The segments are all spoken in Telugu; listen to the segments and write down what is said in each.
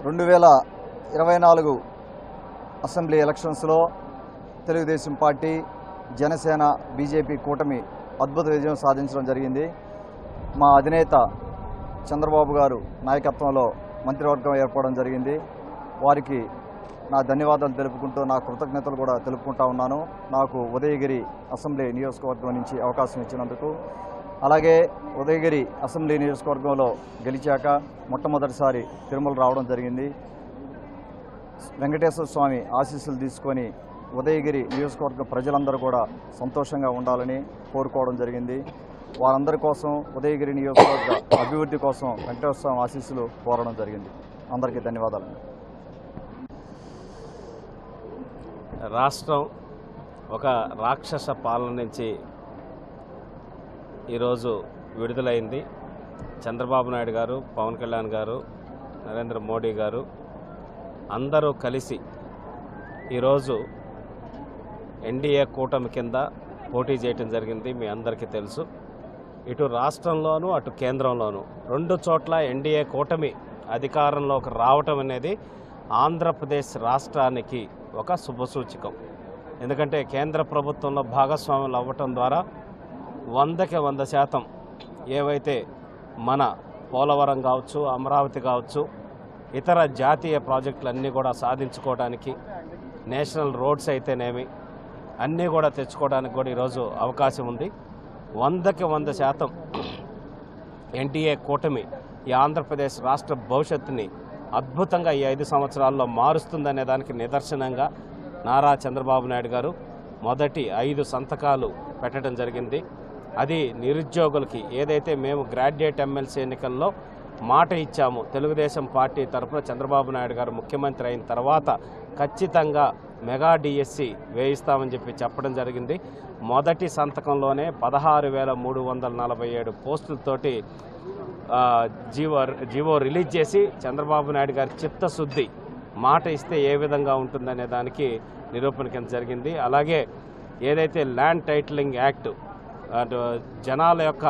2024 అసెంబ్లీ ఎలక్షన్స్లో తెలుగుదేశం పార్టీ, జనసేన, బీజేపీ కూటమి అద్భుత విజయం సాధించడం జరిగింది. మా అధినేత చంద్రబాబు గారు నాయకత్వంలో మంత్రివర్గం ఏర్పడడం జరిగింది. వారికి నా ధన్యవాదాలు తెలుపుకుంటూ నా కృతజ్ఞతలు కూడా తెలుపుకుంటా ఉన్నాను. నాకు ఉదయగిరి అసెంబ్లీ నియోజకవర్గం నుంచి అవకాశం ఇచ్చినందుకు. అలాగే ఉదయగిరి అసెంబ్లీ నియోజకవర్గంలో గెలిచాక మొట్టమొదటిసారి తిరుమల రావడం జరిగింది. వెంకటేశ్వర స్వామి ఆశీస్సులు తీసుకొని ఉదయగిరి నియోజకవర్గ ప్రజలందరూ కూడా సంతోషంగా ఉండాలని కోరుకోవడం జరిగింది. వారందరి కోసం, ఉదయగిరి నియోజకవర్గ అభివృద్ధి కోసం వెంకటేశ్వర స్వామి ఆశీస్సులు కోరడం జరిగింది. అందరికీ ధన్యవాదాలు. రాష్ట్రం ఒక రాక్షస పాలన నుంచి ఈరోజు విడుదలైంది. చంద్రబాబు నాయుడు గారు, పవన్ కళ్యాణ్ గారు, నరేంద్ర మోడీ గారు అందరూ కలిసి ఈరోజు ఎన్డీఏ కూటమి కింద పోటీ చేయటం జరిగింది. మీ అందరికీ తెలుసు. ఇటు రాష్ట్రంలోనూ అటు కేంద్రంలోనూ రెండు చోట్ల ఎన్డీఏ కూటమి అధికారంలోకి రావటం అనేది ఆంధ్రప్రదేశ్ రాష్ట్రానికి ఒక శుభసూచకం. ఎందుకంటే కేంద్ర ప్రభుత్వంలో భాగస్వాములు అవ్వటం ద్వారా 100కి 100% ఏవైతే మన పోలవరం కావచ్చు, అమరావతి కావచ్చు, ఇతర జాతీయ ప్రాజెక్టులన్నీ కూడా సాధించుకోవడానికి, నేషనల్ రోడ్స్ అయితేనేమి అన్నీ కూడా తెచ్చుకోవడానికి కూడా ఈరోజు అవకాశం ఉంది. 100కి 100% ఎన్డీఏ కూటమి ఈ ఆంధ్రప్రదేశ్ రాష్ట్ర భవిష్యత్తుని అద్భుతంగా ఈ 5 సంవత్సరాల్లో మారుస్తుందనే దానికి నిదర్శనంగా నారా చంద్రబాబు నాయుడు గారు మొదటి 5 సంతకాలు పెట్టడం జరిగింది. అది నిరుద్యోగులకి ఏదైతే మేము గ్రాడ్యుయేట్ ఎమ్మెల్సీ ఎన్నికల్లో మాట ఇచ్చాము, తెలుగుదేశం పార్టీ తరఫున చంద్రబాబు నాయుడు గారు ముఖ్యమంత్రి అయిన తర్వాత ఖచ్చితంగా మెగా డిఎస్సి వేయిస్తామని చెప్పడం జరిగింది. మొదటి సంతకంలోనే 16,347 పోస్టులతోటి జీవో రిలీజ్ చేసి చంద్రబాబు నాయుడు గారి చిత్తశుద్ధి, మాట ఇస్తే ఏ విధంగా ఉంటుందనే దానికి నిరూపణ కింద జరిగింది. అలాగే ఏదైతే ల్యాండ్ టైటిలింగ్ యాక్ట్, అటు జనాల యొక్క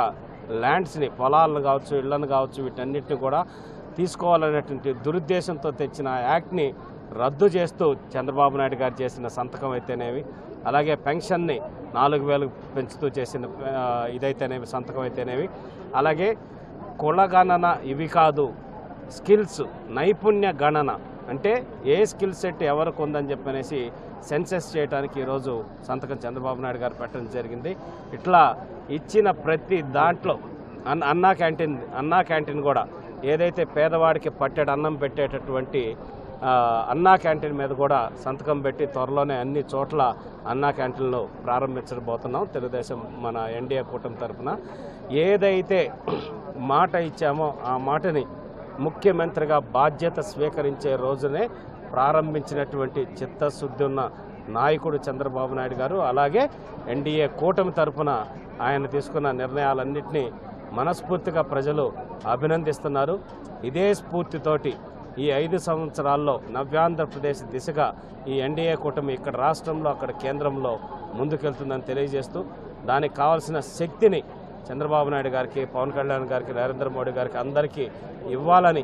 ల్యాండ్స్ని, పొలాలను కావచ్చు, ఇళ్లను కావచ్చు, వీటన్నిటిని కూడా తీసుకోవాలనేటువంటి దురుద్దేశంతో తెచ్చిన యాక్ట్ని రద్దు చేస్తూ చంద్రబాబు నాయుడు గారు చేసిన సంతకం అయితేనేవి, అలాగే పెన్షన్ని 4,000 పెంచుతూ చేసిన ఇదైతేనేవి, సంతకం అయితేనేవి, అలాగే కుల గణన ఇవి కాదు, స్కిల్స్, నైపుణ్య గణన అంటే ఏ స్కిల్ సెట్ ఎవరికి ఉందని చెప్పనేసి సెన్సెస్ చేయడానికి ఈరోజు సంతకం చంద్రబాబు నాయుడు గారు పెట్టడం జరిగింది. ఇట్లా ఇచ్చిన ప్రతి దాంట్లో అన్నా క్యాంటీన్ కూడా ఏదైతే పేదవాడికి పట్టెడు అన్నం పెట్టేటటువంటి అన్నా క్యాంటీన్ మీద కూడా సంతకం పెట్టి త్వరలోనే అన్ని చోట్ల అన్నా క్యాంటీన్లు ప్రారంభించబోతున్నాం. తెలుగుదేశం మన ఎన్డీఏ కూటమి తరఫున ఏదైతే మాట ఇచ్చామో ఆ మాటని ముఖ్యమంత్రిగా బాధ్యత స్వీకరించే రోజునే ప్రారంభించినటువంటి చిత్తశుద్ధి ఉన్న నాయకుడు చంద్రబాబు నాయుడు గారు. అలాగే ఎన్డీఏ కూటమి తరఫున ఆయన తీసుకున్న నిర్ణయాలన్నింటినీ మనస్ఫూర్తిగా ప్రజలు అభినందిస్తున్నారు. ఇదే స్ఫూర్తితోటి ఈ 5 సంవత్సరాల్లో నవ్యాంధ్రప్రదేశ్ దిశగా ఈ ఎన్డీఏ కూటమి ఇక్కడ రాష్ట్రంలో, అక్కడ కేంద్రంలో ముందుకెళ్తుందని తెలియజేస్తూ దానికి కావాల్సిన శక్తిని చంద్రబాబు నాయుడు గారికి, పవన్ కళ్యాణ్ గారికి, నరేంద్ర మోడీ గారికి అందరికీ ఇవ్వాలని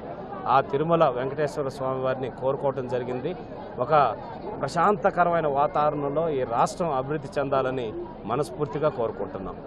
ఆ తిరుమల వెంకటేశ్వర స్వామి వారిని కోరుకోవటం జరిగింది. ఒక ప్రశాంతకరమైన వాతావరణంలో ఈ రాష్ట్రం అభివృద్ధి చెందాలని మనస్ఫూర్తిగా కోరుకుంటున్నాం.